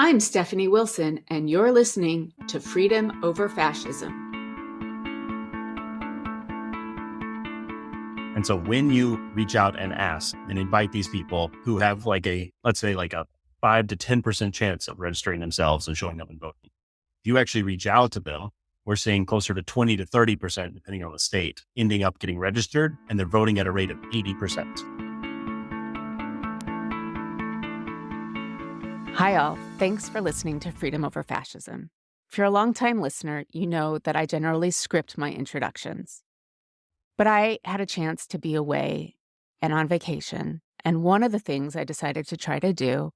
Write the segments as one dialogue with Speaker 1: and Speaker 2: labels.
Speaker 1: I'm Stephanie Wilson, and you're listening to Freedom Over Fascism.
Speaker 2: And so when you reach out and ask and invite these people who have let's say a 5 to 10% chance of registering themselves and showing up and voting, if you actually reach out to them, we're seeing closer to 20 to 30%, depending on the state, ending up getting registered, and they're voting at a rate of 80%.
Speaker 1: Hi, all. Thanks for listening to Freedom Over Fascism. If you're a longtime listener, you know that I generally script my introductions. But I had a chance to be away and on vacation, and one of the things I decided to try to do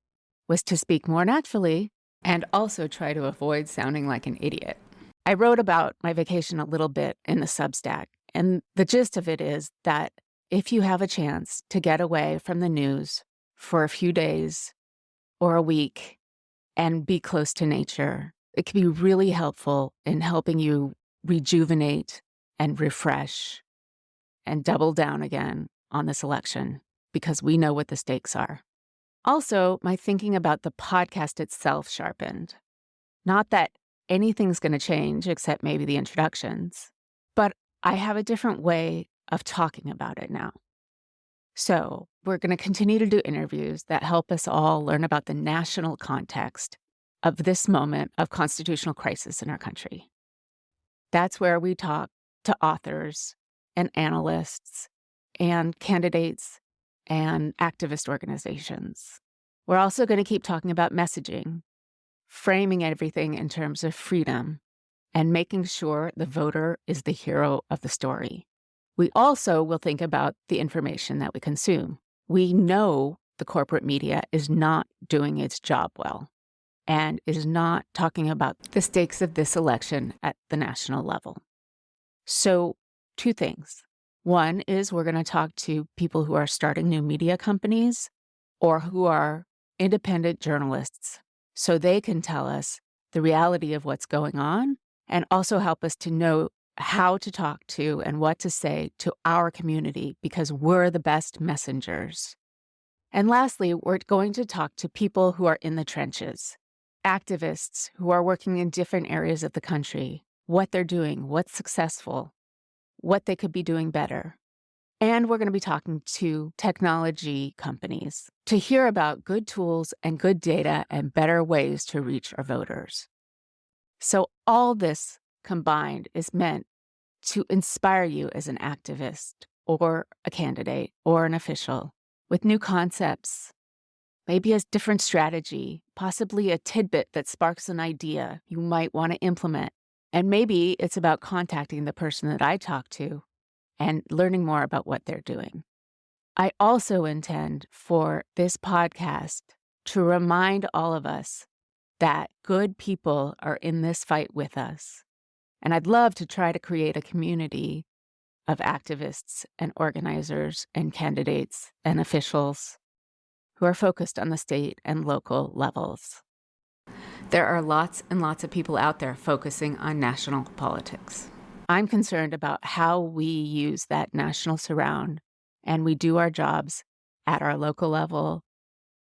Speaker 1: was to speak more naturally and also try to avoid sounding like an idiot. I wrote about my vacation a little bit in the Substack, and the gist of it is that if you have a chance to get away from the news for a few days or a week and be close to nature, it can be really helpful in helping you rejuvenate and refresh and double down again on this election, because we know what the stakes are. Also, my thinking about the podcast itself sharpened. Not that anything's going to change except maybe the introductions, but I have a different way of talking about it now. So we're going to continue to do interviews that help us all learn about the national context of this moment of constitutional crisis in our country. That's where we talk to authors and analysts and candidates and activist organizations. We're also going to keep talking about messaging, framing everything in terms of freedom, and making sure the voter is the hero of the story. We also will think about the information that we consume. We know the corporate media is not doing its job well and is not talking about the stakes of this election at the national level. So, two things. One is we're going to talk to people who are starting new media companies or who are independent journalists so they can tell us the reality of what's going on and also help us to know how to talk to and what to say to our community, because we're the best messengers. And lastly, we're going to talk to people who are in the trenches, activists who are working in different areas of the country, what they're doing, what's successful, what they could be doing better. And we're going to be talking to technology companies to hear about good tools and good data and better ways to reach our voters. So all this combined is meant to inspire you as an activist or a candidate or an official with new concepts, maybe a different strategy, possibly a tidbit that sparks an idea you might want to implement. And maybe it's about contacting the person that I talk to and learning more about what they're doing. I also intend for this podcast to remind all of us that good people are in this fight with us. And I'd love to try to create a community of activists and organizers and candidates and officials who are focused on the state and local levels. There are lots and lots of people out there focusing on national politics. I'm concerned about how we use that national surround and we do our jobs at our local level,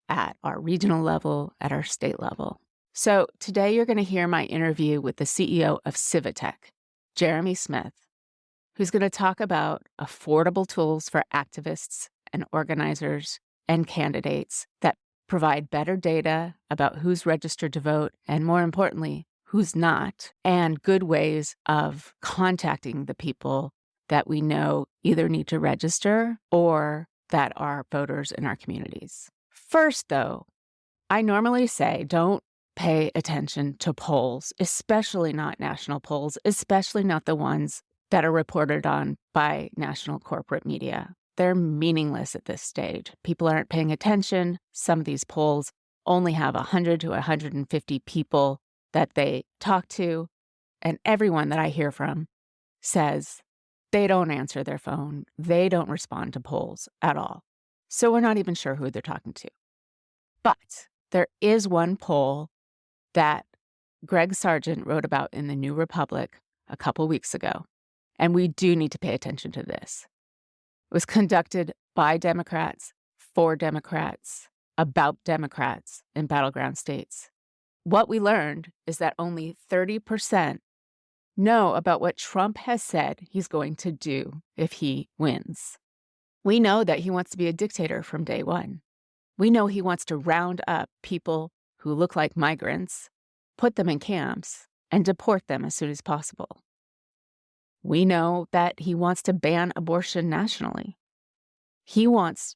Speaker 1: at our regional level, at our state level. So today you're going to hear my interview with the CEO of Civitech, Jeremy Smith, who's going to talk about affordable tools for activists and organizers and candidates that provide better data about who's registered to vote and, more importantly, who's not, and good ways of contacting the people that we know either need to register or that are voters in our communities. First, though, I normally say don't pay attention to polls, especially not national polls, especially not the ones that are reported on by national corporate media. They're meaningless at this stage. People aren't paying attention. Some of these polls only have 100 to 150 people that they talk to, and everyone that I hear from says they don't answer their phone. They don't respond to polls at all. So we're not even sure who they're talking to. But there is one poll that Greg Sargent wrote about in the New Republic a couple weeks ago, and we do need to pay attention to this. It was conducted by Democrats, for Democrats, about Democrats in battleground states. what we learned is that only 30% know about what Trump has said he's going to do if he wins. We know that he wants to be a dictator from day one. We know he wants to round up people who look like migrants, put them in camps, and deport them as soon as possible. We know that he wants to ban abortion nationally. He wants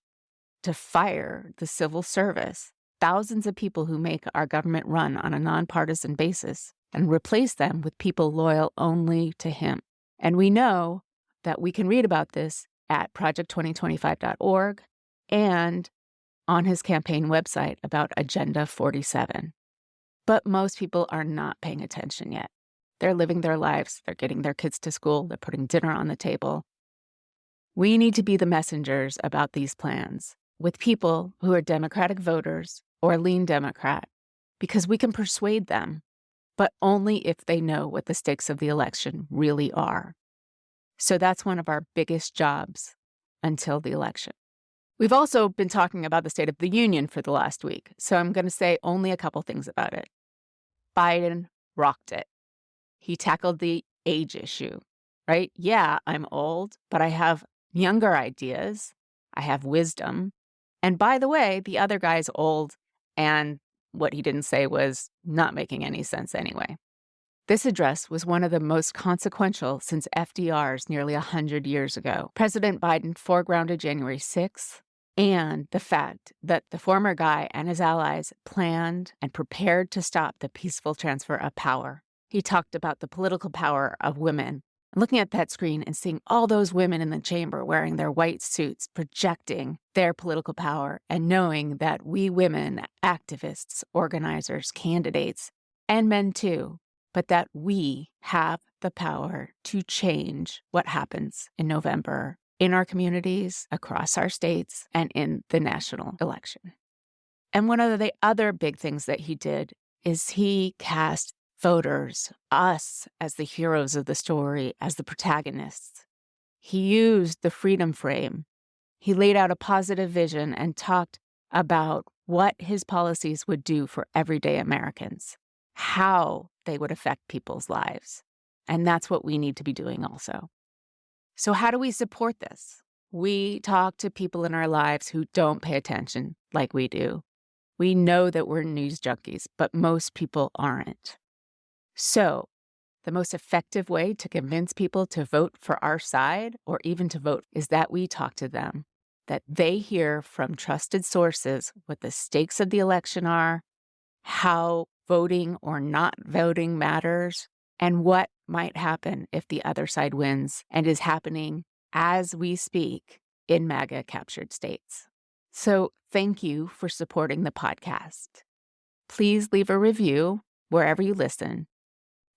Speaker 1: to fire the civil service, thousands of people who make our government run on a nonpartisan basis, and replace them with people loyal only to him. And we know that we can read about this at project2025.org and on his campaign website about Agenda 47. But most people are not paying attention yet. They're living their lives. They're getting their kids to school. They're putting dinner on the table. We need to be the messengers about these plans with people who are Democratic voters or lean Democrat, because we can persuade them, but only if they know what the stakes of the election really are. So that's one of our biggest jobs until the election. We've also been talking about the State of the Union for the last week, so I'm going to say only a couple things about it. Biden rocked it. He tackled the age issue, right? Yeah, I'm old, but I have younger ideas. I have wisdom. And by the way, the other guy's old, and what he didn't say was not making any sense anyway. This address was one of the most consequential since FDR's nearly 100 years ago. President Biden foregrounded January 6th and the fact that the former guy and his allies planned and prepared to stop the peaceful transfer of power. He talked about the political power of women. Looking at that screen and seeing all those women in the chamber wearing their white suits, projecting their political power, and knowing that we women, activists, organizers, candidates, and men too, but that we have the power to change what happens in November in our communities, across our states, and in the national election. And one of the other big things that he did is he cast voters, us, as the heroes of the story, as the protagonists. He used the freedom frame. He laid out a positive vision and talked about what his policies would do for everyday Americans, how they would affect people's lives. And that's what we need to be doing also. So how do we support this? We talk to people in our lives who don't pay attention like we do. We know that we're news junkies, but most people aren't. So the most effective way to convince people to vote for our side or even to vote is that we talk to them, that they hear from trusted sources what the stakes of the election are, how voting or not voting matters, and what might happen if the other side wins and is happening as we speak in MAGA captured states. So thank you for supporting the podcast. Please leave a review wherever you listen.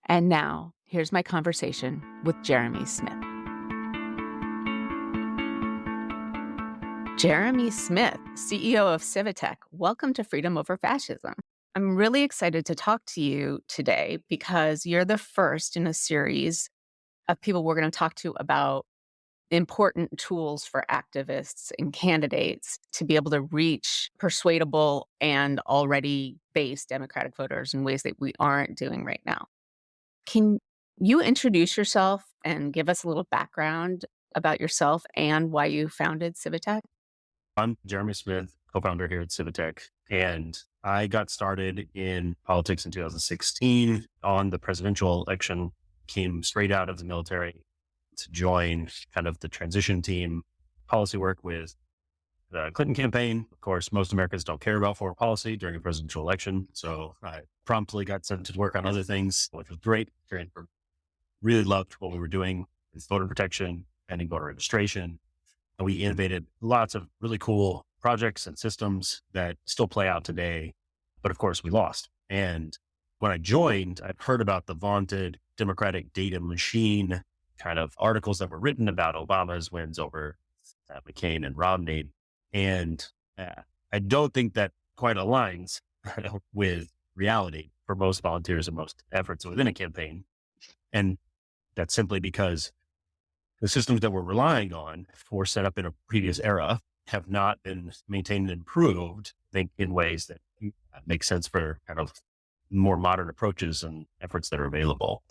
Speaker 1: And now, here's my conversation with Jeremy Smith. Jeremy Smith, CEO of Civitech, welcome to Freedom Over Fascism. I'm really excited to talk to you today because you're the first in a series of people we're going to talk to about important tools for activists and candidates to be able to reach persuadable and already based Democratic voters in ways that we aren't doing right now. Can you introduce yourself and give us a little background about yourself and why you founded Civitech?
Speaker 2: I'm Jeremy Smith, co-founder here at Civitech, and I got started in politics in 2016 on the presidential election, came straight out of the military to join kind of the transition team policy work with the Clinton campaign. Of course, most Americans don't care about foreign policy during a presidential election. So I promptly got sent to work on other things, which was great. Really loved what we were doing with voter protection, pending voter registration. And we innovated lots of really cool projects and systems that still play out today. But of course, we lost. And when I joined, I'd heard about the vaunted Democratic data machine kind of articles that were written about Obama's wins over McCain and Romney. And I don't think that quite aligns with reality for most volunteers and most efforts within a campaign. And that's simply because the systems that we're relying on were set up in a previous era, have not been maintained and improved, I think, in ways that make sense for kind of more modern approaches and efforts that are available.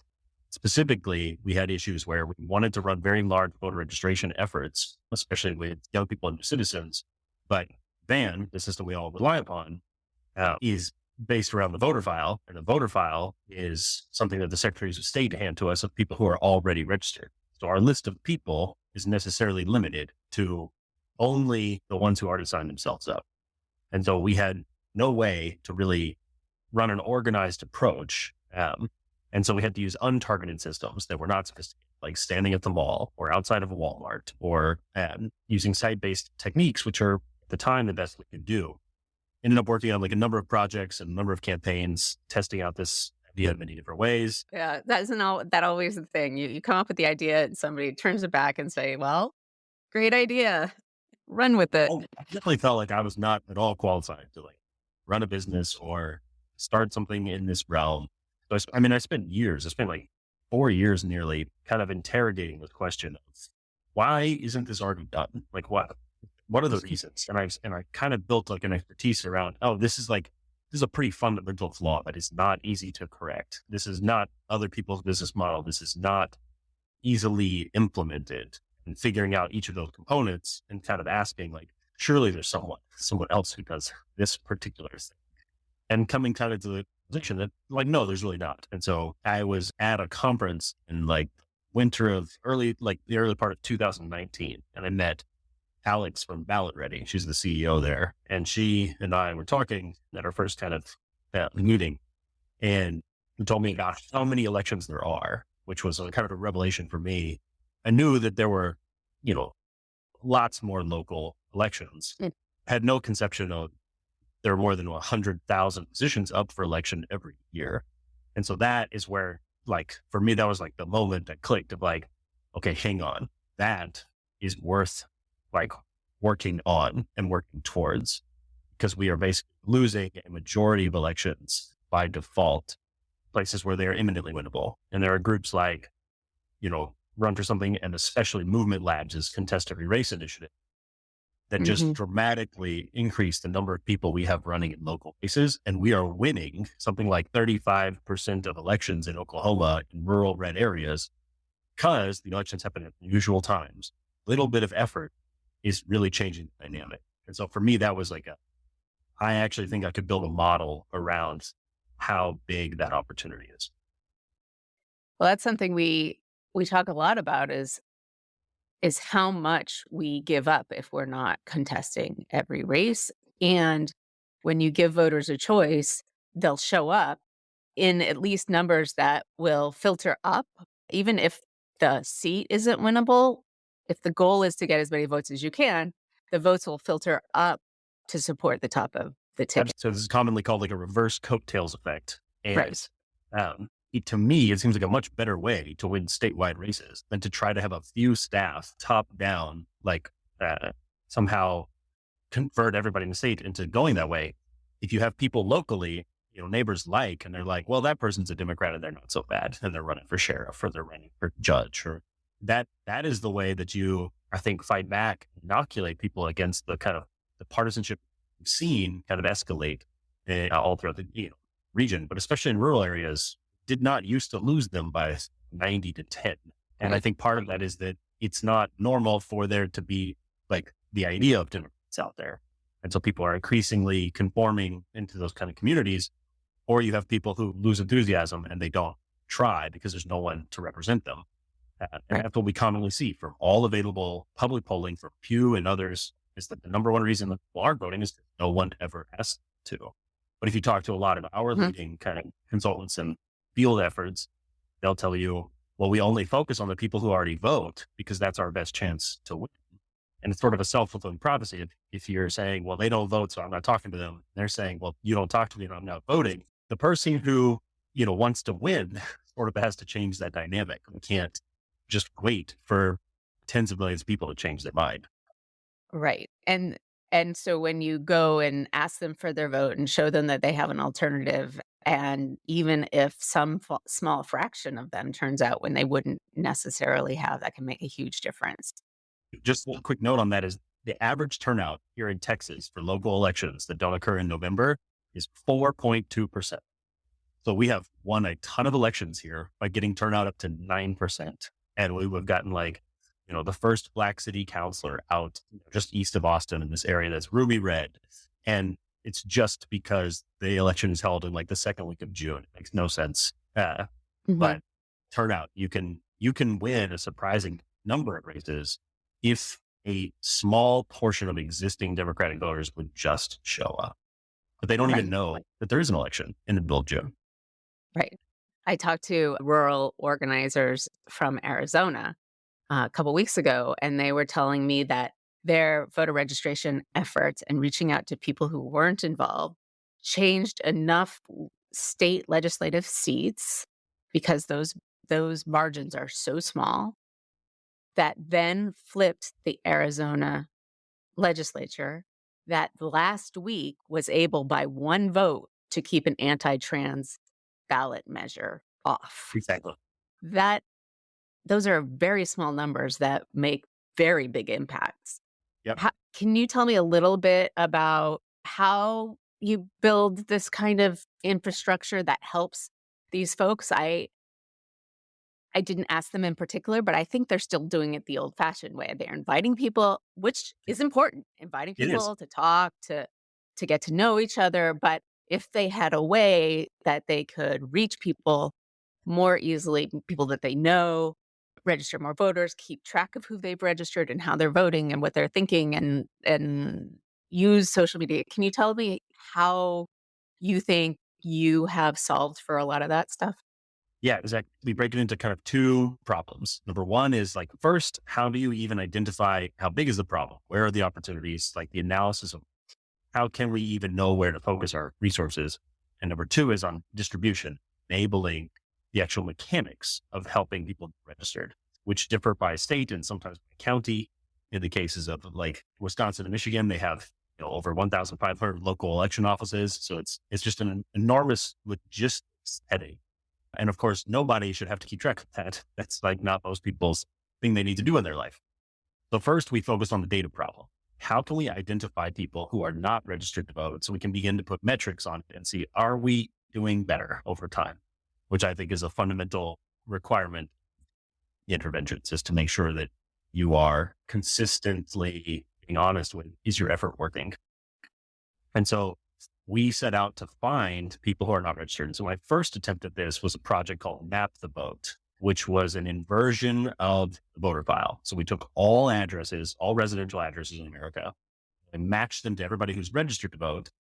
Speaker 2: Specifically, we had issues where we wanted to run very large voter registration efforts, especially with young people and new citizens. But VAN, the system we all rely upon, is based around the voter file. And the voter file is something that the secretaries of state hand to us of people who are already registered. So our list of people is necessarily limited to only the ones who already signed themselves up. And so we had no way to really run an organized approach. And so we had to use untargeted systems that were not sophisticated, like standing at the mall or outside of a Walmart, or using site-based techniques, which are at the time the best we could do. Ended up working on like a number of projects and a number of campaigns, testing out this idea in many different ways.
Speaker 1: Yeah, that isn't all that always the thing. You come up with the idea and somebody turns it back and say, well, great idea. Run with it.
Speaker 2: Oh, I definitely felt like I was not at all qualified to like run a business or start something in this realm. So I spent years, I spent like 4 years nearly kind of interrogating this question of why isn't this already done? Like what are the reasons? And I kind of built like an expertise around, this is a pretty fundamental flaw that is not easy to correct. This is not other people's business model. This is not easily implemented, and figuring out each of those components and kind of asking like, surely there's someone else who does this particular thing, and coming kind of to the position that like, no, there's really not. And so I was at a conference in like the early part of 2019. And I met Alex from Ballot Ready. She's the CEO there. And she and I were talking at our first kind of meeting, and he told me about how many elections there are, which was kind of a revelation for me. I knew that there were, lots more local elections. Had no conception of there are more than 100,000 positions up for election every year. And so that is where, like, for me, that was like the moment that clicked of like, okay, hang on, that is worth like working on and working towards, because we are basically losing a majority of elections by default, places where they are imminently winnable. And there are groups like, Run for Something, and especially Movement Labs' Contest Every Race initiative that just dramatically increase the number of people we have running in local races. And we are winning something like 35% of elections in Oklahoma in rural red areas, because the elections happen at unusual times. Little bit of effort is really changing the dynamic. And so for me, that was like I actually think I could build a model around how big that opportunity is.
Speaker 1: Well, that's something we talk a lot about is how much we give up if we're not contesting every race. And when you give voters a choice, they'll show up in at least numbers that will filter up, even if the seat isn't winnable. If the goal is to get as many votes as you can, the votes will filter up to support the top of the ticket.
Speaker 2: So this is commonly called like a reverse coattails effect. And
Speaker 1: Right.
Speaker 2: to me, it seems like a much better way to win statewide races than to try to have a few staff top down, like somehow convert everybody in the state into going that way. If you have people locally, neighbors and they're like, well, that person's a Democrat and they're not so bad, and they're running for sheriff or they're running for judge, or that is the way that you, I think, fight back, inoculate people against the kind of the partisanship we've seen kind of escalate all throughout the region, but especially in rural areas, did not used to lose them by 90-10. And I think part of that is that it's not normal for there to be like the idea of Democrats out there. And so people are increasingly conforming into those kind of communities, or you have people who lose enthusiasm and they don't try because there's no one to represent them. And that's what we commonly see from all available public polling from Pew and others, is that the number one reason that people aren't voting is that no one ever asked to. But if you talk to a lot of our leading kind of consultants and field efforts, they'll tell you, well, we only focus on the people who already vote because that's our best chance to win. And it's sort of a self-fulfilling prophecy. If you're saying, well, they don't vote, so I'm not talking to them. They're saying, well, you don't talk to me and I'm not voting. The person who, wants to win sort of has to change that dynamic. We can't just wait for tens of millions of people to change their mind.
Speaker 1: Right. And so when you go and ask them for their vote and show them that they have an alternative, and even if some small fraction of them turns out when they wouldn't necessarily have, that can make a huge difference.
Speaker 2: Just a quick note on that is the average turnout here in Texas for local elections that don't occur in November is 4.2%. So we have won a ton of elections here by getting turnout up to 9%. And we would have gotten like, the first Black city councilor out just east of Austin in this area that's ruby red. And it's just because the election is held in like the second week of June. It makes no sense.
Speaker 1: Mhm.
Speaker 2: But turnout, you can win a surprising number of races if a small portion of existing Democratic voters would just show up. But they don't even
Speaker 1: Right.
Speaker 2: know that there is an election in the middle of June.
Speaker 1: Right. I talked to rural organizers from Arizona a couple weeks ago, and they were telling me that their voter registration efforts and reaching out to people who weren't involved changed enough state legislative seats because those margins are so small that then flipped the Arizona legislature that last week was able by one vote to keep an anti-trans ballot measure off.
Speaker 2: Exactly.
Speaker 1: That those are very small numbers that make very big impacts.
Speaker 2: Yep.
Speaker 1: Can you tell me a little bit about how you build this kind of infrastructure that helps these folks? I didn't ask them in particular, but I think they're still doing it the old-fashioned way. They're inviting people, which is important, inviting
Speaker 2: It is.
Speaker 1: people to talk, to get to know each other, but if they had a way that they could reach people more easily, people that they know, register more voters, keep track of who they've registered and how they're voting and what they're thinking and use social media. Can you tell me how you think you have solved for a lot of that stuff?
Speaker 2: Yeah, exactly. We break it into kind of two problems. Number one is like, first, how do you even identify how big is the problem? Where are the opportunities? Like the analysis of how can we even know where to focus our resources? And number two is on distribution, enabling the actual mechanics of helping people get registered, which differ by state and sometimes by county. In the cases of like Wisconsin and Michigan, they have over 1,500 local election offices. So it's just an enormous logistics headache. And of course, nobody should have to keep track of that. That's like not most people's thing they need to do in their life. So first, we focused on the data problem. How can we identify people who are not registered to vote so we can begin to put metrics on it and see, are we doing better over time? Which I think is a fundamental requirement in interventions, is to make sure that you are consistently being honest with, is your effort working? And so we set out to find people who are not registered. And so my first attempt at this was a project called Map the Vote, which was an inversion of the voter file. So we took all addresses, all residential addresses in America, and matched them to everybody who's registered to vote.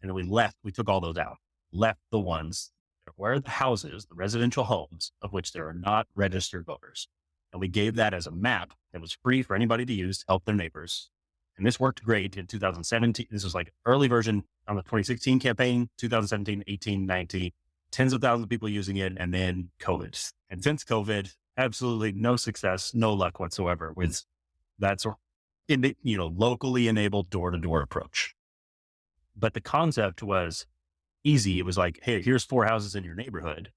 Speaker 2: And then we took all those out, left the ones where are the houses, the residential homes of which there are not registered voters. And we gave that as a map that was free for anybody to use to help their neighbors. And this worked great in 2017. This was like early version on the 2016 campaign, 2017, 18, 19, tens of thousands of people using it. And then COVID. And since COVID, absolutely no success, no luck whatsoever with that sort of, locally enabled door-to-door approach. But the concept was easy. It was like, hey, here's 4 houses in your neighborhood.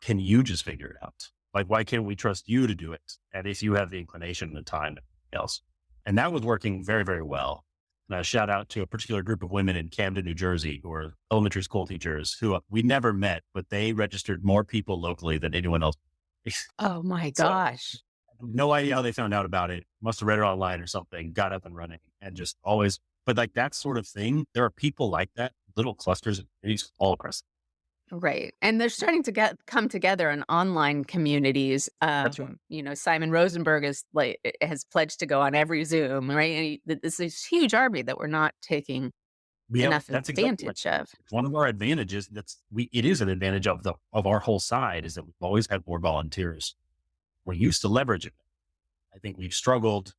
Speaker 2: Can you just figure it out? Like, why can't we trust you to do it? And if you have the inclination and the time and else. And that was working very, very well. And a shout out to a particular group of women in Camden, New Jersey, who are elementary school teachers who we never met, but they registered more people locally than anyone else.
Speaker 1: Oh my
Speaker 2: So
Speaker 1: gosh.
Speaker 2: no idea how they found out about it. Must have read it online or something, got up and running and just always, but like that sort of thing. There are people like that, little clusters of communities all across.
Speaker 1: Right. And they're starting to come together in online communities.
Speaker 2: That's right.
Speaker 1: Simon Rosenberg has pledged to go on every Zoom, right? And this is huge army that we're not taking enough
Speaker 2: That's exactly right.
Speaker 1: advantage of.
Speaker 2: One of our advantages it is an advantage of our whole side is that we've always had more volunteers. We're used to leveraging. I think we've struggled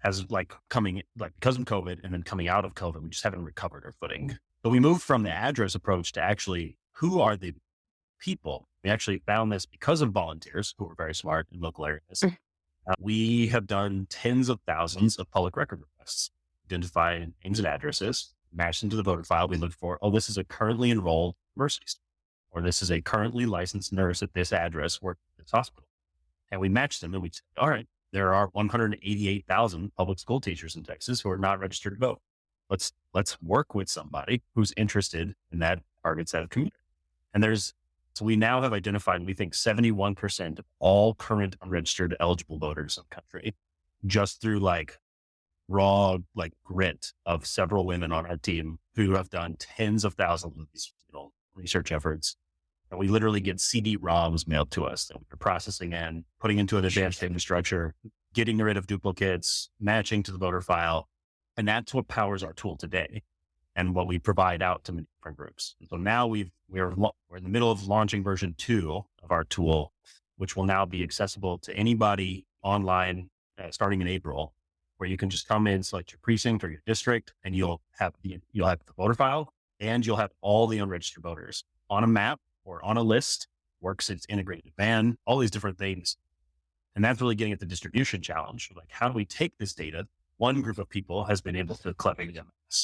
Speaker 2: as because of COVID and then coming out of COVID, we just haven't recovered our footing. But we moved from the address approach to actually, who are the people? We actually found this because of volunteers who were very smart in local areas. We have done tens of thousands of public record requests, identify names and addresses, matched into the voter file. We looked for, this is a currently enrolled nursing student, or this is a currently licensed nurse at this address working at this hospital. And we matched them and we said, all right, there are 188,000 public school teachers in Texas who are not registered to vote. Let's work with somebody who's interested in that target set of community. And there's So we now have identified, we think 71% of all current unregistered eligible voters in the country, just through like raw, like grit of several women on our team who have done tens of thousands of these, research efforts. And we literally get CD-ROMs mailed to us that we're processing and putting into an advanced infrastructure, getting rid of duplicates, matching to the voter file. And that's what powers our tool today and what we provide out to many different groups. And so now we're in the middle of launching version 2 of our tool, which will now be accessible to anybody online starting in April, where you can just come in, select your precinct or your district, and you'll have the voter file and you'll have all the unregistered voters on a map or on a list, works its integrated van, all these different things. And that's really getting at the distribution challenge. Like, how do we take this data? One group of people has been able to collect it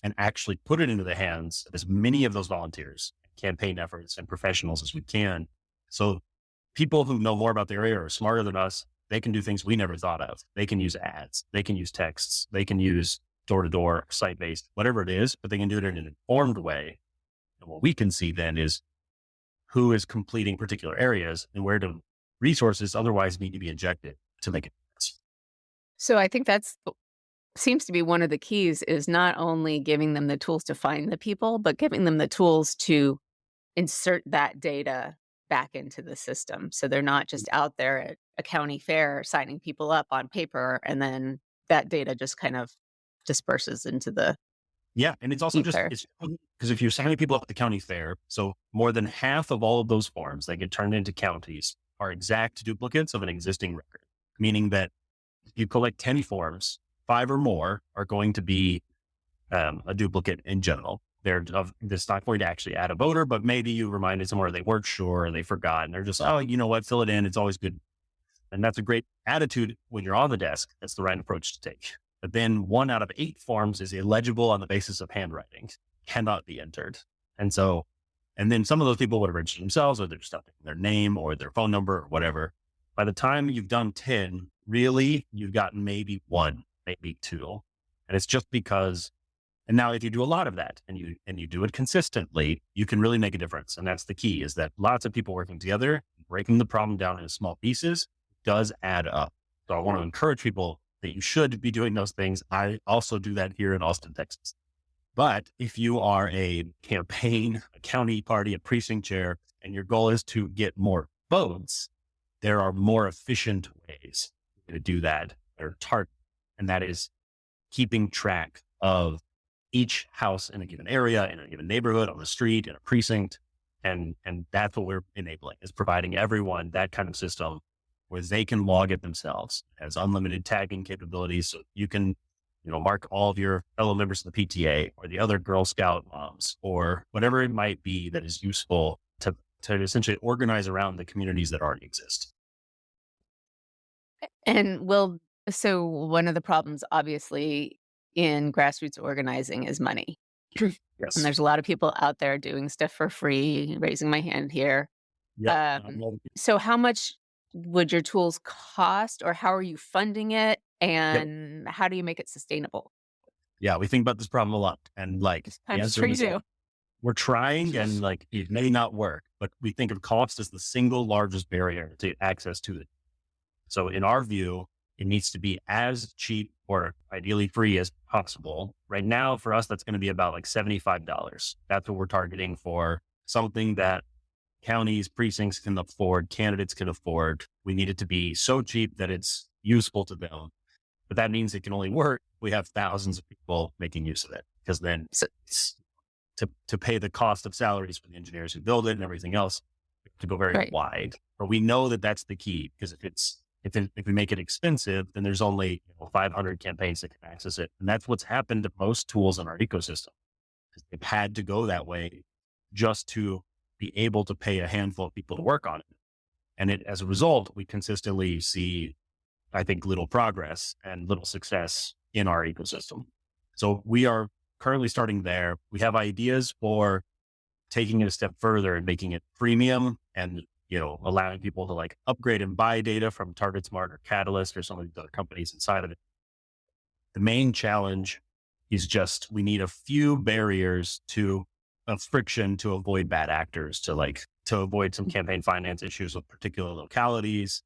Speaker 2: and actually put it into the hands of as many of those volunteers, campaign efforts, and professionals as we can. So people who know more about the area or are smarter than us, they can do things we never thought of. They can use ads, they can use texts, they can use door-to-door, site-based, whatever it is, but they can do it in an informed way. And what we can see then is who is completing particular areas and where do resources otherwise need to be injected to make it.
Speaker 1: So I think that's seems to be one of the keys, is not only giving them the tools to find the people, but giving them the tools to insert that data back into the system. So they're not just out there at a county fair signing people up on paper, and then that data just kind of disperses into the
Speaker 2: Yeah. And it's also
Speaker 1: ether.
Speaker 2: it's because if you're signing people up at the county fair, so more than half of all of those forms that get turned into counties are exact duplicates of an existing record, meaning that if you collect 10 forms, 5 or more are going to be a duplicate in general. It's not going to actually add a voter, but maybe you reminded somewhere they weren't sure and they forgot and they're just, oh, you know what, fill it in. It's always good. And that's a great attitude when you're on the desk. That's the right approach to take. But then 1 out of 8 forms is illegible on the basis of handwriting, cannot be entered. And then some of those people would have registered themselves, or they're just stuck in their name or their phone number or whatever. By the time you've done 10, really, you've gotten maybe 1, maybe 2. And it's just because, and now if you do a lot of that and you do it consistently, you can really make a difference. And that's the key, is that lots of people working together, breaking the problem down into small pieces does add up. So I want to encourage people that you should be doing those things. I also do that here in Austin, Texas. But if you are a campaign, a county party, a precinct chair, and your goal is to get more votes, there are more efficient ways to do that. And that is keeping track of each house in a given area, in a given neighborhood, on the street, in a precinct. And that's what we're enabling, is providing everyone that kind of system where they can log it themselves, as unlimited tagging capabilities. So you can, mark all of your fellow members of the PTA or the other Girl Scout moms or whatever it might be that is useful to essentially organize around the communities that already exist.
Speaker 1: And so one of the problems, obviously, in grassroots organizing is money. And
Speaker 2: Yes.
Speaker 1: there's a lot of people out there doing stuff for free, raising my hand here.
Speaker 2: Yeah.
Speaker 1: So how much would your tools cost, or how are you funding it? And how do you make it sustainable?
Speaker 2: Yeah. We think about this problem a lot. And the
Speaker 1: I'm
Speaker 2: answer
Speaker 1: sure you
Speaker 2: is,
Speaker 1: do.
Speaker 2: we're trying, and it may not work, but we think of cost as the single largest barrier to access to it. So in our view, it needs to be as cheap or ideally free as possible. Right now, for us, that's going to be about $75. That's what we're targeting for something that counties, precincts can afford, candidates can afford. We need it to be so cheap that it's useful to them. But that means it can only work if we have thousands of people making use of it, because then it's to pay the cost of salaries for the engineers who build it and everything else, we have to go very wide. But we know that that's the key, because if we make it expensive, then there's only 500 campaigns that can access it. And that's what's happened to most tools in our ecosystem. They've had to go that way just to be able to pay a handful of people to work on it. And as a result, we consistently see, I think, little progress and little success in our ecosystem. So we are currently starting there. We have ideas for taking it a step further and making it premium and allowing people to upgrade and buy data from TargetSmart or Catalyst or some of the other companies inside of it. The main challenge is we need a few barriers of friction to avoid bad actors to to avoid some campaign finance issues with particular localities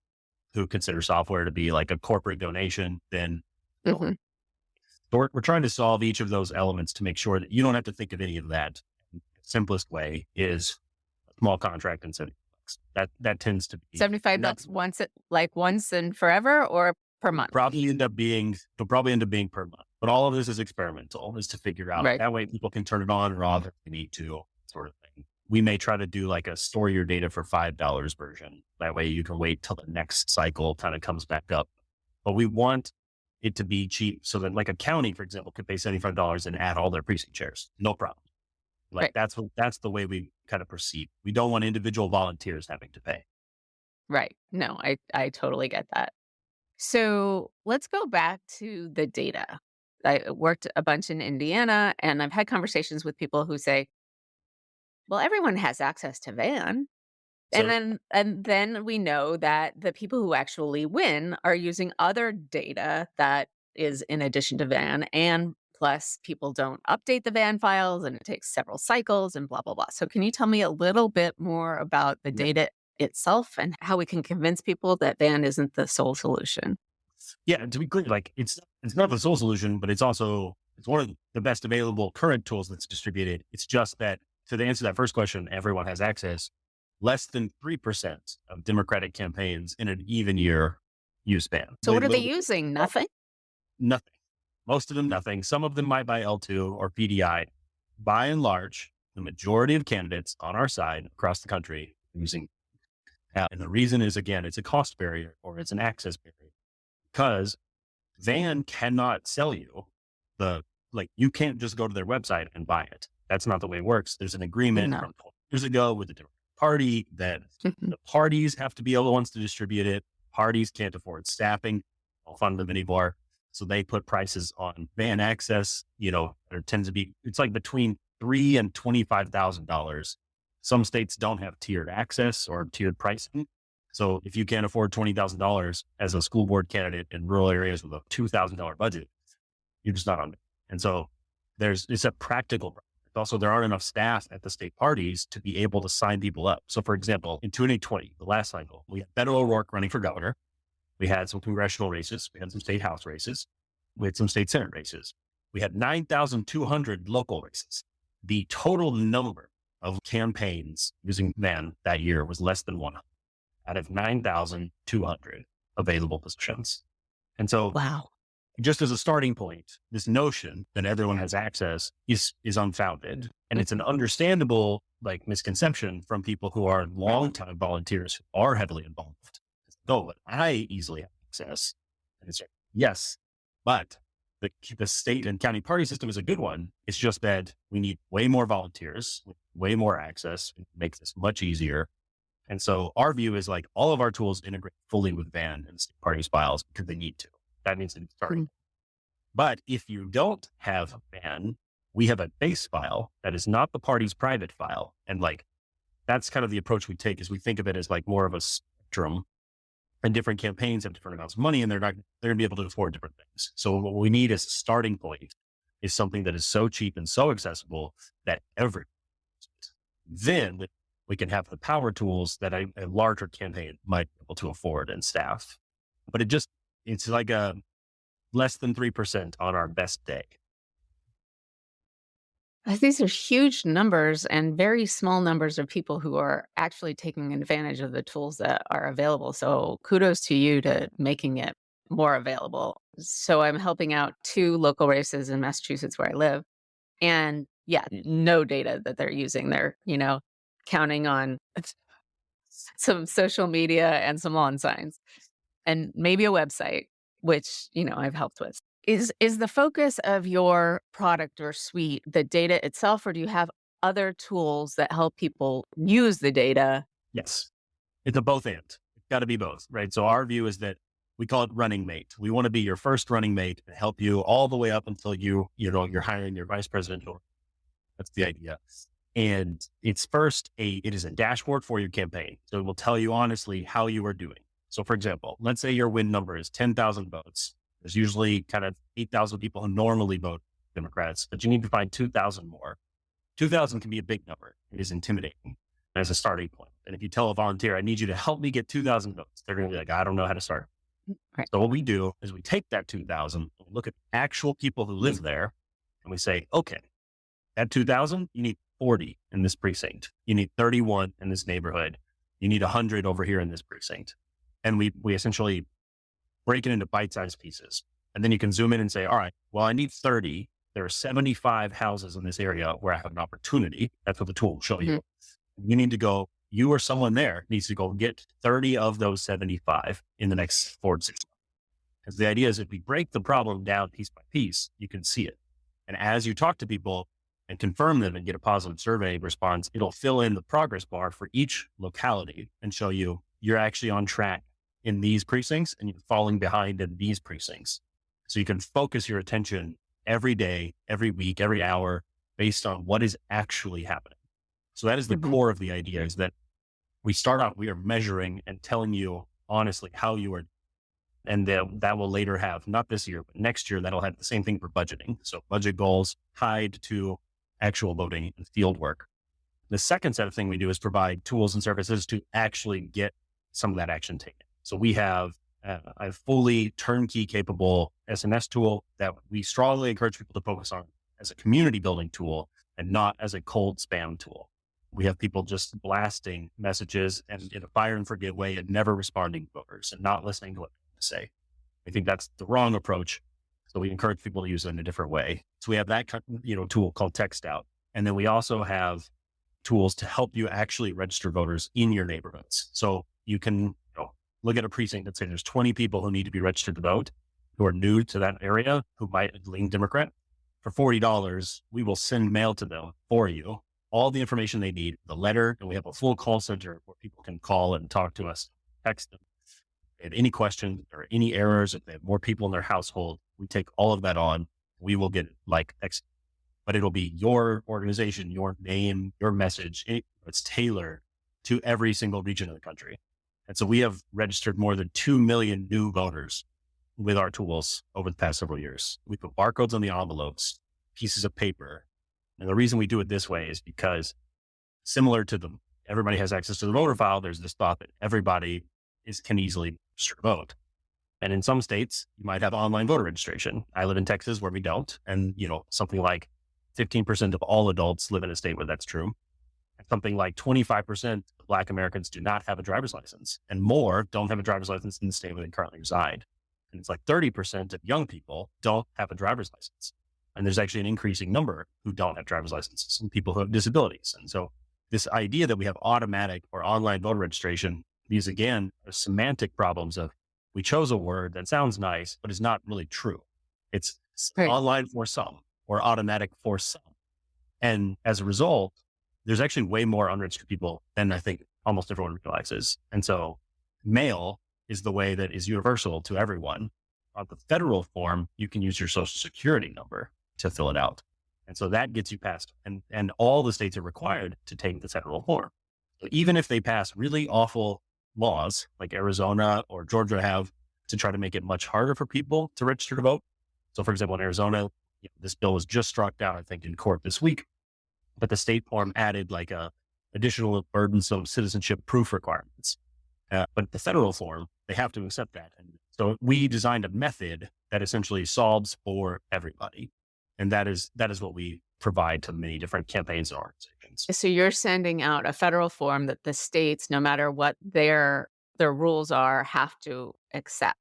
Speaker 2: who consider software to be like a corporate donation, then
Speaker 1: Mhm.
Speaker 2: so we're trying to solve each of those elements to make sure that you don't have to think of any of that. The simplest way is a small contract and $70. That tends to be not
Speaker 1: $75 once and forever or per month?
Speaker 2: they'll probably end up being per month. But all of this is experimental, is to figure out
Speaker 1: Right.
Speaker 2: that way people can turn it on or off if they need to, sort of thing. We may try to do like a store your data for $5 version. That way you can wait till the next cycle kind of comes back up. But we want it to be cheap so that like a county, for example, could pay $75 and add all their precinct chairs. No problem. Like
Speaker 1: Right.
Speaker 2: that's the way we kind of proceed. We don't want individual volunteers having to pay.
Speaker 1: Right. No, I totally get that. So let's go back to the data. I worked a bunch in Indiana, and I've had conversations with people who say, well, everyone has access to Van.
Speaker 2: So
Speaker 1: And then we know that the people who actually win are using other data that is in addition to Van, and plus people don't update the Van files and it takes several cycles and blah blah blah. So can you tell me a little bit more about the
Speaker 2: yeah,
Speaker 1: data itself and how we can convince people that Van isn't the sole solution?
Speaker 2: yeah, to be clear, like it's not the sole solution, but it's one of the best available current tools that's distributed. It's just that to answer that first question, everyone has access. Less than 3% of Democratic campaigns in an even year use ban.
Speaker 1: So
Speaker 2: Really
Speaker 1: what are they
Speaker 2: little,
Speaker 1: using? Nothing?
Speaker 2: nothing. Most of them, nothing. Some of them might buy L2 or PDI. By and large, the majority of candidates on our side across the country are using app. And the reason is, again, it's a cost barrier or it's an access barrier because Van cannot sell you you can't just go to their website and buy it. That's not the way it works. There's an agreement
Speaker 1: No.
Speaker 2: from 20 years ago with the Democratic Party that the parties have to be the ones to distribute it. Parties can't afford staffing, don't fund them anymore. So they put prices on Van access, there tends to be, it's like between $3,000 and $25,000. Some states don't have tiered access or tiered pricing. So if you can't afford $20,000 as a school board candidate in rural areas with a $2,000 budget, you're just not on it. And so it's a practical problem. Also, there aren't enough staff at the state parties to be able to sign people up. So for example, in 2020, the last cycle, we had Beto O'Rourke running for governor. We had some congressional races. We had some state house races. We had some state senate races. We had 9,200 local races. The total number of campaigns using Van that year was less than 100 out of 9,200 available positions. And so
Speaker 1: Wow.
Speaker 2: just as a starting point, this notion that everyone has access is unfounded. And it's an understandable misconception from people who are longtime volunteers who are heavily involved. Oh, but I easily have access. And it's like, yes, but the state and county party system is a good one. It's just that we need way more volunteers, way more access. It makes this much easier. And so our view is all of our tools integrate fully with Van and state parties files because they need to. That needs to be starting. But if you don't have Van, we have a base file that is not the party's private file. And that's kind of the approach we take is we think of it as more of a spectrum, and different campaigns have different amounts of money and they're going to be able to afford different things. So what we need as a starting point is something that is so cheap and so accessible that then we can have the power tools that a larger campaign might be able to afford and staff. But it's like a less than 3% on our best day.
Speaker 1: These are huge numbers and very small numbers of people who are actually taking advantage of the tools that are available. So kudos to you to making it more available. So I'm helping out 2 local races in Massachusetts where I live. And yeah, no data that they're using. They're, counting on some social media and some lawn signs and maybe a website, which, I've helped with. Is the focus of your product or suite the data itself, or do you have other tools that help people use the data?
Speaker 2: Yes. It's a both and. It's got to be both, right? So our view is that we call it running mate. We want to be your first running mate and help you all the way up until you're hiring your vice president. That's the idea. And it is a dashboard for your campaign. So it will tell you honestly how you are doing. So for example, let's say your win number is 10,000 votes. There's usually kind of 8,000 people who normally vote Democrats, but you need to find 2,000 more. 2,000 can be a big number. It is intimidating as a starting point. And if you tell a volunteer, I need you to help me get 2,000 votes, they're going to be like, I don't know how to start.
Speaker 1: Right.
Speaker 2: So what we do is we take that 2,000, look at actual people who live there, and we say, okay, at 2,000, you need 40 in this precinct. You need 31 in this neighborhood. You need 100 over here in this precinct. And we essentially break it into bite-sized pieces. And then you can zoom in and say, all right, well, I need 30. There are 75 houses in this area where I have an opportunity. That's what the tool will show you. You need to go, you or someone there needs to go get 30 of those 75 in the next 4 to 6 months. Because the idea is if we break the problem down piece by piece, you can see it. And as you talk to people and confirm them and get a positive survey response, it'll fill in the progress bar for each locality and show you you're actually on track in these precincts and you're falling behind in these precincts. So you can focus your attention every day, every week, every hour based on what is actually happening. So that is the core of the idea, is that we start out, we are measuring and telling you honestly how you are. And that will later have, not this year, but next year, that'll have the same thing for budgeting. So budget goals tied to actual voting and field work. The second set of thing we do is provide tools and services to actually get some of that action taken. So we have a fully turnkey capable SMS tool that we strongly encourage people to focus on as a community building tool and not as a cold spam tool. We have people just blasting messages and in a fire and forget way and never responding to voters and not listening to what they say. I think that's the wrong approach. So we encourage people to use it in a different way. So we have that tool called Text Out. And then we also have tools to help you actually register voters in your neighborhoods. So you can look at a precinct and say there's 20 people who need to be registered to vote, who are new to that area, who might lean Democrat. For $40, we will send mail to them for you, all the information they need, the letter, and we have a full call center where people can call and talk to us, text them. If they have any questions or any errors, if they have more people in their household, we take all of that on. We will get but it'll be your organization, your name, your message. It's tailored to every single region of the country. And so we have registered more than 2 million new voters with our tools over the past several years. We put barcodes on the envelopes, pieces of paper. And the reason we do it this way is because similar to everybody has access to the voter file, there's this thought that everybody can easily register to vote. And in some states, you might have online voter registration. I live in Texas where we don't. And, something like 15% of all adults live in a state where that's true. And something like 25% of Black Americans do not have a driver's license, and more don't have a driver's license in the state where they currently reside. And it's like 30% of young people don't have a driver's license. And there's actually an increasing number who don't have driver's licenses and people who have disabilities. And so this idea that we have automatic or online voter registration, these again are semantic problems of we chose a word that sounds nice, but is not really true. It's online for some or automatic for some. And as a result, there's actually way more unregistered people than I think almost everyone realizes. And so mail is the way that is universal to everyone. On the federal form, you can use your social security number to fill it out. And so that gets you past, and all the states are required to take the federal form. So even if they pass really awful laws like Arizona or Georgia have to try to make it much harder for people to register to vote. So for example, in Arizona, this bill was just struck down, I think, in court this week, but the state form added like additional burdensome citizenship proof requirements. But the federal form, they have to accept that. And so we designed a method that essentially solves for everybody. And that is what we provide to many different campaigns and organizations.
Speaker 1: So you're sending out a federal form that the states, no matter what their rules are, have to accept.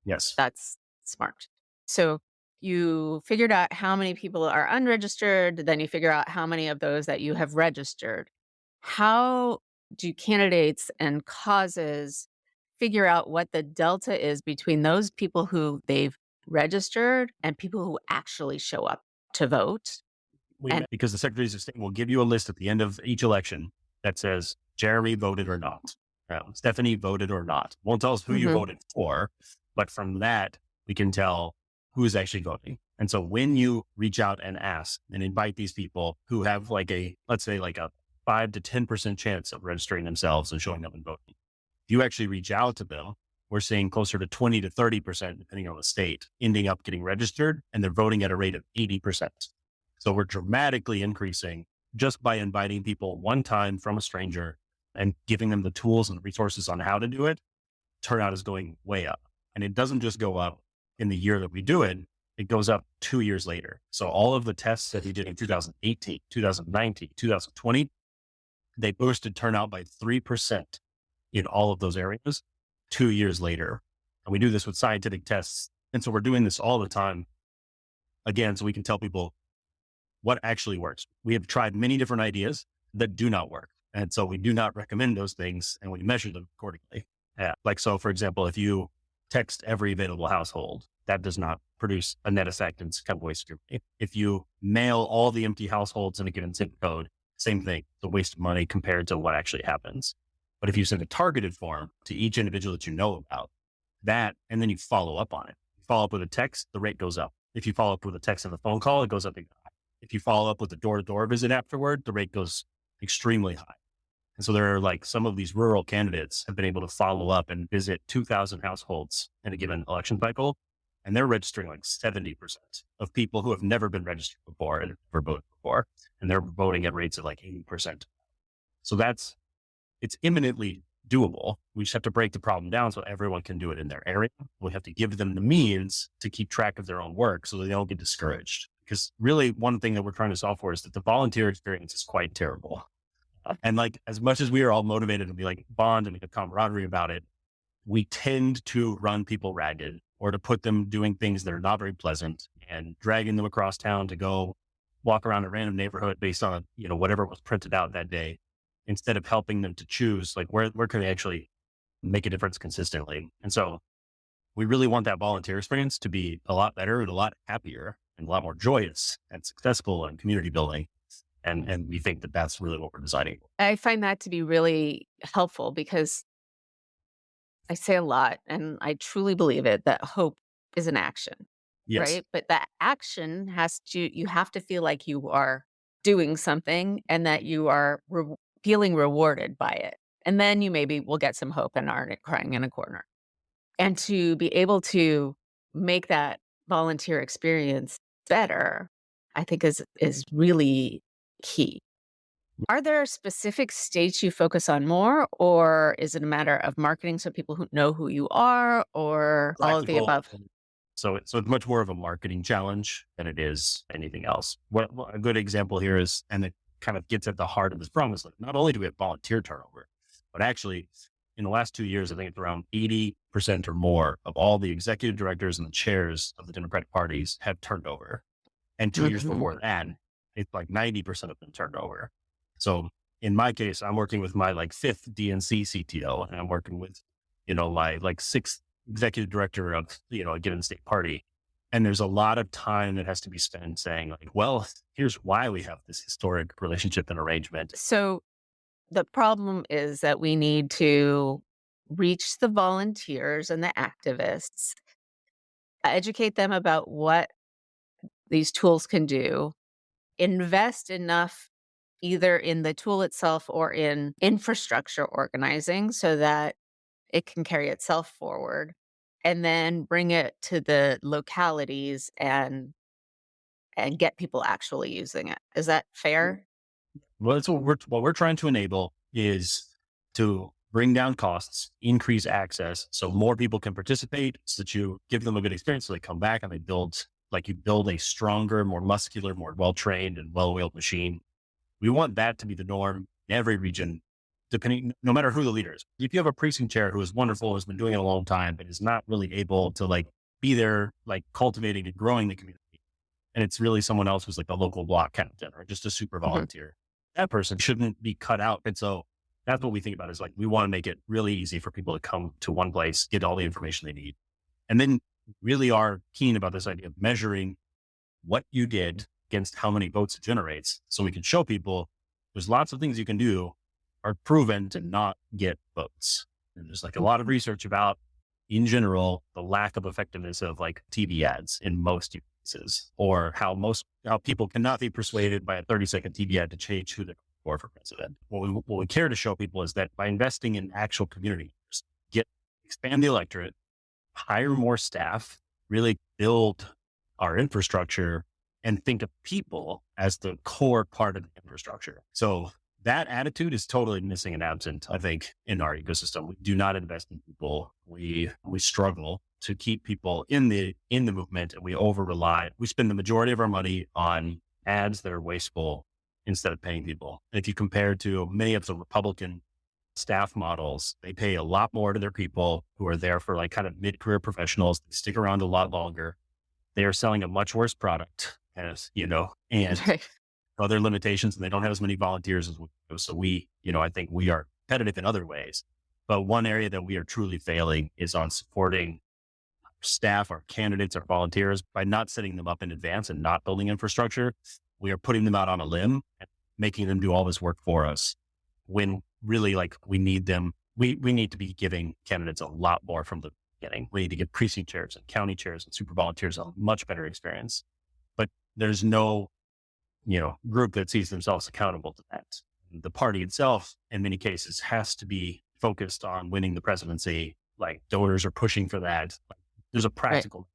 Speaker 2: Yes.
Speaker 1: That's smart. So you figured out how many people are unregistered, then you figure out how many of those that you have registered. How do candidates and causes figure out what the delta is between those people who they've registered and people who actually show up to vote?
Speaker 2: Because the secretaries of state will give you a list at the end of each election that says Jeremy voted or not, Stephanie voted or not. Won't tell us who you voted for, but from that we can tell who is actually voting. And so when you reach out and ask and invite these people who have let's say a 5 to 10% chance of registering themselves and showing up and voting, if you actually reach out to them, we're seeing closer to 20 to 30%, depending on the state, ending up getting registered, and they're voting at a rate of 80%. So we're dramatically increasing just by inviting people one time from a stranger and giving them the tools and resources on how to do it, turnout is going way up. And it doesn't just go up in the year that we do it, it goes up 2 years later. So all of the tests that he did in 2018, 2019, 2020, they boosted turnout by 3% in all of those areas 2 years later. And we do this with scientific tests. And so we're doing this all the time, again, so we can tell people what actually works. We have tried many different ideas that do not work. And so we do not recommend those things, and we measure them accordingly. Yeah. Like, so for example, if you text every available household, that does not produce a net effect and it's kind of a waste of your money. If you mail all the empty households in a given zip code, same thing, it's a waste of money compared to what actually happens. But if you send a targeted form to each individual that you know about, that, and then you follow up on it. You follow up with a text, the rate goes up. If you follow up with a text and a phone call, it goes up. If you follow up with a door-to-door visit afterward, the rate goes extremely high. And so there are like some of these rural candidates have been able to follow up and visit 2,000 households in a given election cycle. And they're registering like 70% of people who have never been registered before and never voted before. And they're voting at rates of like 80%. So it's imminently doable. We just have to break the problem down so everyone can do it in their area. We have to give them the means to keep track of their own work so they don't get discouraged. Because really one thing that we're trying to solve for is that the volunteer experience is quite terrible. And like, as much as we are all motivated and we like bond and we have camaraderie about it, we tend to run people ragged or to put them doing things that are not very pleasant and dragging them across town to go walk around a random neighborhood based on, whatever was printed out that day, instead of helping them to choose, like, where can they actually make a difference consistently? And so we really want that volunteer experience to be a lot better and a lot happier and a lot more joyous and successful and community building. And we think that that's really what we're designing.
Speaker 1: I find that to be really helpful because I say a lot, and I truly believe it, that hope is an action,
Speaker 2: Yes.
Speaker 1: right? But that action you have to feel like you are doing something and that you are feeling rewarded by it. And then you maybe will get some hope and aren't crying in a corner. And to be able to make that volunteer experience better, I think is really key. Are there specific states you focus on more, or is it a matter of marketing so people who know who you are, or all of the
Speaker 2: Practical.
Speaker 1: above?
Speaker 2: So it's much more of a marketing challenge than it is anything else. What a good example here is, and it kind of gets at the heart of this problem, is like, not only do we have volunteer turnover, but actually in the last 2 years, I think it's around 80% or more of all the executive directors and the chairs of the Democratic parties have turned over. And 2 years before that, it's like 90% of them turned over. So in my case, I'm working with my like fifth DNC CTO, and I'm working with, my like sixth executive director of, a given state party. And there's a lot of time that has to be spent saying like, well, here's why we have this historic relationship and arrangement.
Speaker 1: So the problem is that we need to reach the volunteers and the activists, educate them about what these tools can do, invest enough either in the tool itself or in infrastructure organizing so that it can carry itself forward, and then bring it to the localities and get people actually using it. Is that fair?
Speaker 2: Well, that's what we're trying to enable is to bring down costs, increase access so more people can participate, so that you give them a good experience. So they come back and you build a stronger, more muscular, more well-trained and well-oiled machine. We want that to be the norm in every region, no matter who the leader is. If you have a precinct chair who is wonderful, has been doing it a long time, but is not really able to like be there, like cultivating and growing the community, and it's really someone else who's like a local block captain or just a super volunteer, that person shouldn't be cut out. And so that's what we think about is like, we want to make it really easy for people to come to one place, get all the information they need. And then really are keen about this idea of measuring what you did against how many votes it generates. So we can show people there's lots of things you can do are proven to not get votes. And there's like a lot of research about, in general, the lack of effectiveness of like TV ads in most cases, or how people cannot be persuaded by a 30-second TV ad to change who they're for president. What we care to show people is that by investing in actual community leaders, expand the electorate, hire more staff, really build our infrastructure, and think of people as the core part of the infrastructure. So that attitude is totally missing and absent, I think, in our ecosystem. We do not invest in people. We struggle to keep people in the movement, and we over rely. We spend the majority of our money on ads that are wasteful instead of paying people. And if you compare to many of the Republican staff models, they pay a lot more to their people who are there for like kind of mid-career professionals. They stick around a lot longer. They are selling a much worse product, as you know, and
Speaker 1: Right.
Speaker 2: other limitations, and they don't have as many volunteers as we do. So we, I think we are competitive in other ways. But one area that we are truly failing is on supporting our staff, our candidates, our volunteers by not setting them up in advance and not building infrastructure. We are putting them out on a limb and making them do all this work for us when really like we need them. We need to be giving candidates a lot more from the beginning. We need to give precinct chairs and county chairs and super volunteers a much better experience. But there's no group that sees themselves accountable to that. The party itself, in many cases, has to be focused on winning the presidency. Like donors are pushing for that. Like, there's a practical,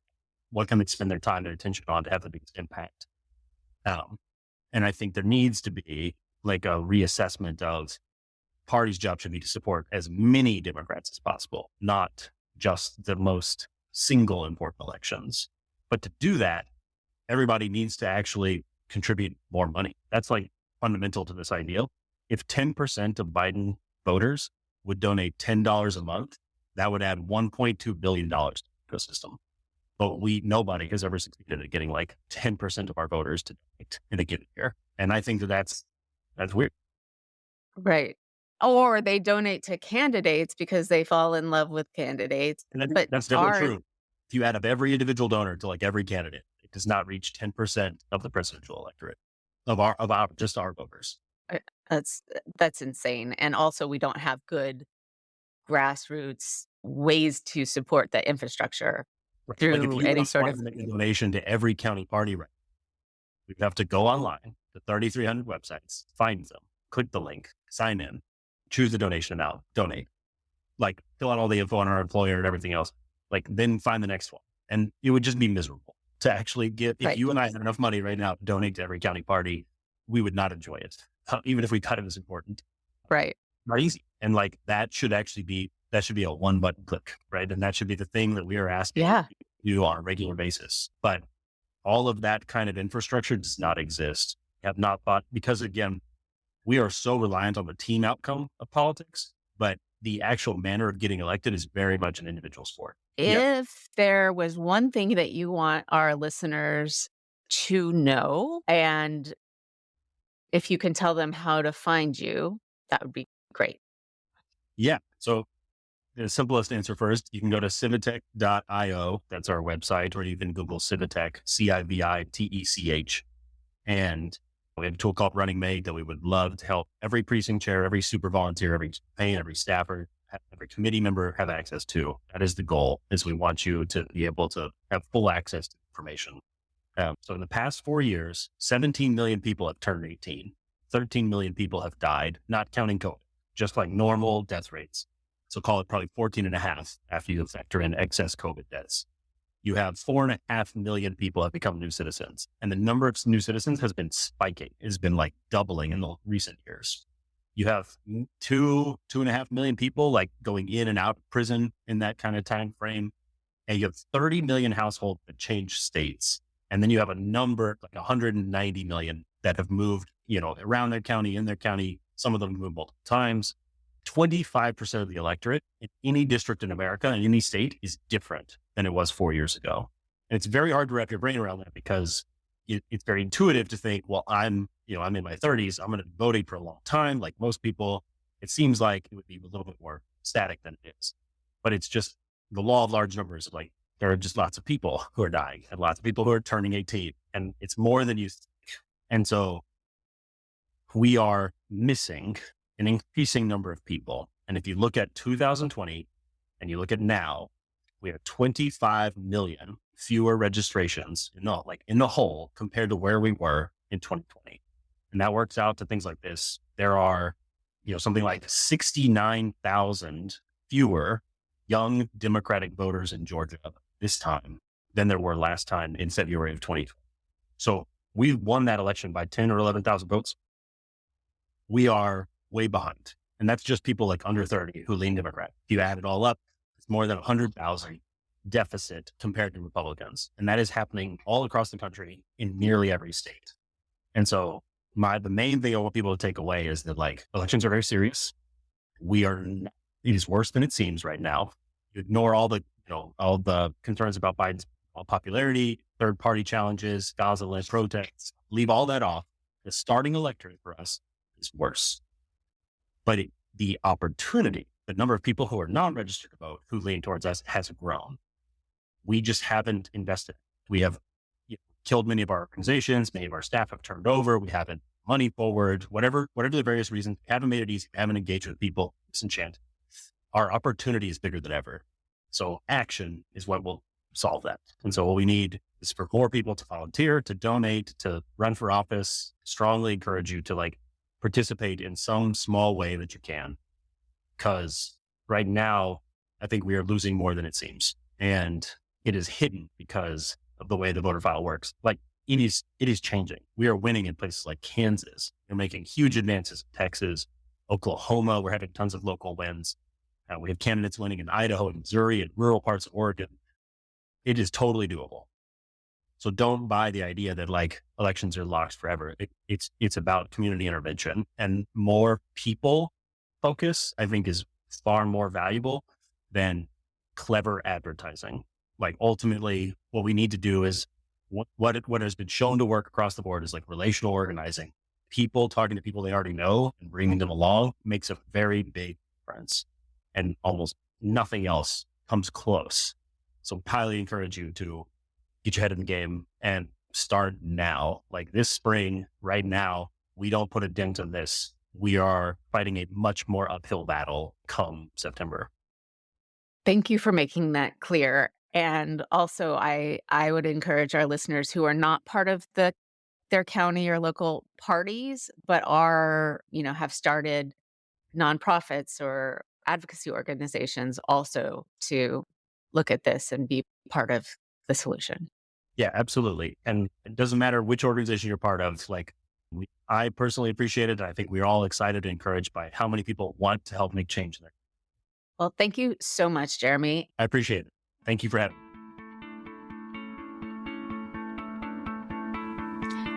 Speaker 2: what can they spend their time and attention on to have the biggest impact? And I think there needs to be like a reassessment of party's job should be to support as many Democrats as possible, not just the most single important elections. But to do that, everybody needs to actually contribute more money. That's like fundamental to this idea. If 10% of Biden voters would donate $10 a month, that would add $1.2 billion to the ecosystem. But nobody has ever succeeded at getting like 10% of our voters to donate in a given year. And I think that's weird.
Speaker 1: Right. Or they donate to candidates because they fall in love with candidates,
Speaker 2: And
Speaker 1: but
Speaker 2: that's definitely true. If you add up every individual donor to like every candidate, it does not reach 10% of the presidential electorate of just our voters.
Speaker 1: that's insane. And also we don't have good grassroots ways to support the infrastructure
Speaker 2: Right. Like if
Speaker 1: through
Speaker 2: you
Speaker 1: any sort
Speaker 2: want
Speaker 1: of.
Speaker 2: to make a donation to every county party, right, we'd have to go online to 3,300 websites, find them, click the link, sign in, choose the donation amount, donate, like fill out all the info on our employer and everything else, like then find the next one. And it would just be miserable to actually get, if
Speaker 1: Right.
Speaker 2: you and I had enough money right now to donate to every county party, we would not enjoy it. Even if we thought it was important.
Speaker 1: Right.
Speaker 2: Not easy. And like that should be a one button click, right? And that should be the thing that we are asking you on a regular basis. But all of that kind of infrastructure does not exist. I have not thought, because again, we are so reliant on the team outcome of politics, but the actual manner of getting elected is very much an individual sport.
Speaker 1: If there was one thing that you want our listeners to know, and if you can tell them how to find you, that would be great.
Speaker 2: Yeah. So the simplest answer first, you can go to civitech.io. That's our website, or you can Google Civitech, Civitech. And we have a tool called Running Mate that we would love to help every precinct chair, every super volunteer, every campaign, every staffer, every committee member have access to. That is the goal, is we want you to be able to have full access to information. So in the past 4 years, 17 million people have turned 18. 13 million people have died, not counting COVID, just like normal death rates. So call it probably 14 and a half after you factor in excess COVID deaths. You have 4.5 million people have become new citizens, and the number of new citizens has been spiking. It has been like doubling in the recent years. You have 2.5 million people like going in and out of prison in that kind of time frame. And you have 30 million households that change states. And then you have a number, like 190 million that have moved, around their county, in their county. Some of them moved multiple times. 25% of the electorate in any district in America, in any state, is different than it was 4 years ago. And it's very hard to wrap your brain around that, because it's very intuitive to think, well, I'm in my 30s, I'm going to be voting for a long time. Like most people, it seems like it would be a little bit more static than it is. But it's just the law of large numbers. Like there are just lots of people who are dying and lots of people who are turning 18, and it's more than you think. And so we are missing an increasing number of people. And if you look at 2020 and you look at now, we have 25 million fewer registrations in the whole compared to where we were in 2020. And that works out to things like this. There are, something like 69,000 fewer young Democratic voters in Georgia this time than there were last time in February of 2020. So we won that election by 10 or 11,000 votes. we are way behind. And that's just people like under 30 who lean Democrat. If you add it all up, it's more than 100,000 deficit compared to Republicans. And that is happening all across the country in nearly every state. And so the main thing I want people to take away is that like elections are very serious. It is worse than it seems right now. You ignore all the concerns about Biden's popularity, third party challenges, Gaza-led protests, leave all that off. The starting electorate for us is worse. But the opportunity, the number of people who are non-registered to vote who lean towards us has grown. We just haven't invested. We have killed many of our organizations. Many of our staff have turned over. We haven't money forward, whatever the various reasons. We haven't made it easy. We haven't engaged with people. Disenchant. Our opportunity is bigger than ever. So action is what will solve that. And so what we need is for more people to volunteer, to donate, to run for office. Strongly encourage you to like participate in some small way that you can. Because right now, I think we are losing more than it seems. And it is hidden because of the way the voter file works. Like it is changing. We are winning in places like Kansas. We're making huge advances in Texas, Oklahoma. We're having tons of local wins. We have candidates winning in Idaho and Missouri and rural parts of Oregon. It is totally doable. So don't buy the idea that like elections are locked forever. It's about community intervention, and more people focus, I think, is far more valuable than clever advertising. Like ultimately what we need to do is what has been shown to work across the board is like relational organizing. People talking to people they already know and bringing them along makes a very big difference. And almost nothing else comes close. So highly encourage you to get your head in the game and start now. Like this spring, right now, we don't put a dent in this. We are fighting a much more uphill battle come September.
Speaker 1: Thank you for making that clear. And also, I would encourage our listeners who are not part of their county or local parties, but have started nonprofits or advocacy organizations also to look at this and be part of the solution.
Speaker 2: Yeah, absolutely. And it doesn't matter which organization you're part of. Like I personally appreciate it. And I think we're all excited and encouraged by how many people want to help make change there.
Speaker 1: Well, thank you so much, Jeremy.
Speaker 2: I appreciate it. Thank you for having me.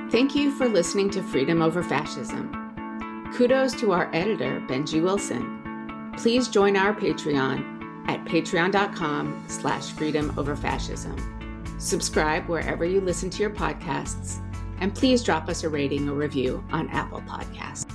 Speaker 1: Thank you for listening to Freedom Over Fascism. Kudos to our editor, Benji Wilson. Please join our Patreon at patreon.com/freedomoverfascism. Subscribe wherever you listen to your podcasts, and please drop us a rating or review on Apple Podcasts.